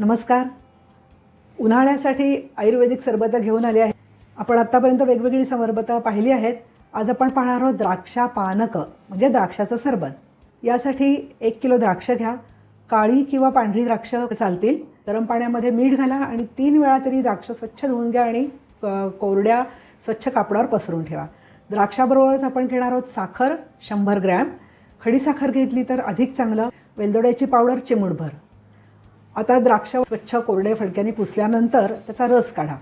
नमस्कार. उन्हाळ्यासाठी आयुर्वेदिक सरबतं घेऊन आली आहे. आपण आत्तापर्यंत वेगवेगळी सरबतं पाहिली आहेत. आज आपण पाहणार आहोत द्राक्षा पानक म्हणजे द्राक्षाचं सरबत. यासाठी 1 किलो द्राक्ष घ्या. काळी किंवा पांढरी द्राक्ष चालतील. गरम पाण्यामध्ये मीठ घाला आणि 3 वेळा तरी द्राक्ष स्वच्छ धुवून घ्या आणि कोरड्या स्वच्छ कापडावर पसरून ठेवा. द्राक्षाबरोबरच आपण घेणार आहोत साखर 100 ग्रॅम. खडीसाखर घेतली तर अधिक चांगलं. वेलदोड्याची पावडर चिमूटभर. आता द्राक्ष स्वच्छ कोरडे फडक्याने पुसल्यानंतर त्याचा रस काढा.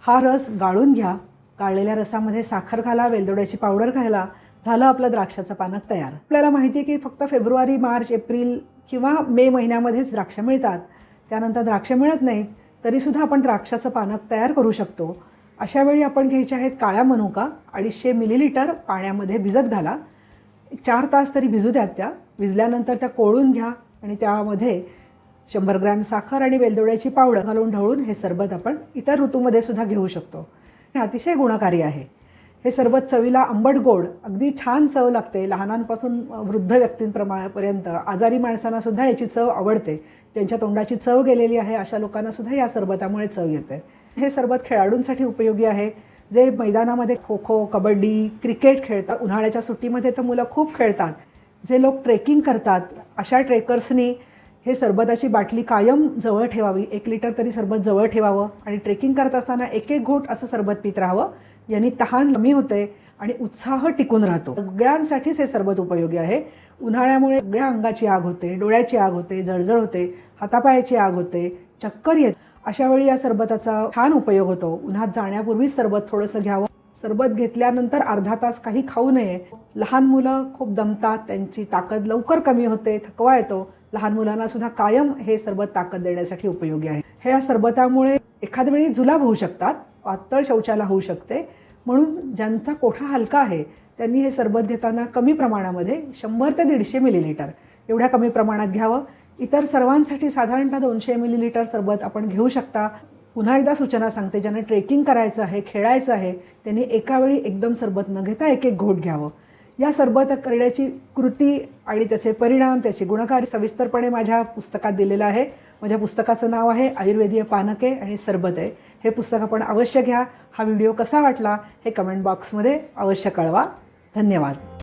हा रस गाळून घ्या. गाळलेल्या रसामध्ये साखर घाला, वेलदोड्याची पावडर घाला. झालं आपलं द्राक्षाचं पानक तयार. आपल्याला माहिती आहे की फक्त फेब्रुवारी, मार्च, एप्रिल किंवा मे महिन्यामध्येच द्राक्ष मिळतात. त्यानंतर द्राक्ष मिळत नाहीत तरीसुद्धा आपण द्राक्षाचं पानक तयार करू शकतो. अशा वेळी आपण घ्यायचे आहेत काळ्या मनुका 250 मिलीलिटर पाण्यामध्ये भिजत घाला. 4 तास तरी भिजू द्या. त्या भिजल्यानंतर त्या कोळून घ्या आणि त्यामध्ये 100 ग्रॅम साखर आणि वेलदोड्याची पावडर घालून ढवळून हे सरबत आपण इतर ऋतूमध्ये सुद्धा घेऊ शकतो. हे अतिशय गुणकारी आहे. हे सरबत चवीला आंबट गोड अगदी छान चव लागते. लहानांपासून वृद्ध व्यक्तींपर्यंत आजारी माणसांना सुद्धा याची चव आवडते. ज्यांच्या तोंडाची चव गेलेली आहे अशा लोकांना सुद्धा या सरबतामुळे चव येते. हे सरबत खेळाडूंसाठी उपयोगी आहे. जे मैदानामध्ये खो खो, कबड्डी, क्रिकेट खेळतात. उन्हाळ्याच्या सुट्टीमध्ये तर मुलं खूप खेळतात. जे लोक ट्रेकिंग करतात अशा ट्रेकर्सनी हे सरबताची बाटली कायम जवळ ठेवावी. 1 लिटर तरी सरबत जवळ ठेवावं आणि ट्रेकिंग करत असताना एक घोट असं सरबत पीत राहावं. यांनी तहान कमी होते आणि उत्साह टिकून राहतो. सगळ्यांसाठीच हे सरबत उपयोगी आहे. उन्हाळ्यामुळे सगळ्या अंगाची आग होते, डोळ्याची आग होते, जळजळ होते, हातापायाची आग होते, चक्कर येते. अशा वेळी या सरबताचा छान उपयोग होतो. उन्हात जाण्यापूर्वी सरबत थोडंसं घ्यावं. सरबत घेतल्यानंतर अर्धा तास काही खाऊ नये. लहान मुलं खूप दमतात, त्यांची ताकद लवकर कमी होते, थकवा येतो. लहान मुलांना सुद्धा कायम हे सरबत ताकद देण्यासाठी उपयोगी आहे. ह्या सरबतामुळे एखाद्या वेळी जुलाब होऊ शकतात, पातळ शौचाला होऊ शकते. म्हणून ज्यांचा कोठा हलका आहे त्यांनी हे सरबत घेताना कमी प्रमाणामध्ये 100 ते 150 मिलीलिटर एवढ्या कमी प्रमाणात घ्यावं. इतर सर्वांसाठी साधारणतः 200 मिलीलिटर सरबत आपण घेऊ शकता. पुन्हा एकदा सूचना सांगते, ज्यांना ट्रेकिंग करायचं आहे, खेळायचं आहे त्यांनी एकावेळी एकदम सरबत न घेता एक घोट घ्यावं. या सरबत करण्याची कृती आणि त्याचे परिणाम, त्याची गुणकारी सविस्तरपणे माझ्या पुस्तकात दिलेलं आहे. माझ्या पुस्तकाचं नाव आहे आयुर्वेदीय पानके आणि सरबत आहे. हे पुस्तक आपण अवश्य घ्या. हा व्हिडिओ कसा वाटला हे कमेंट बॉक्समध्ये अवश्य कळवा. धन्यवाद.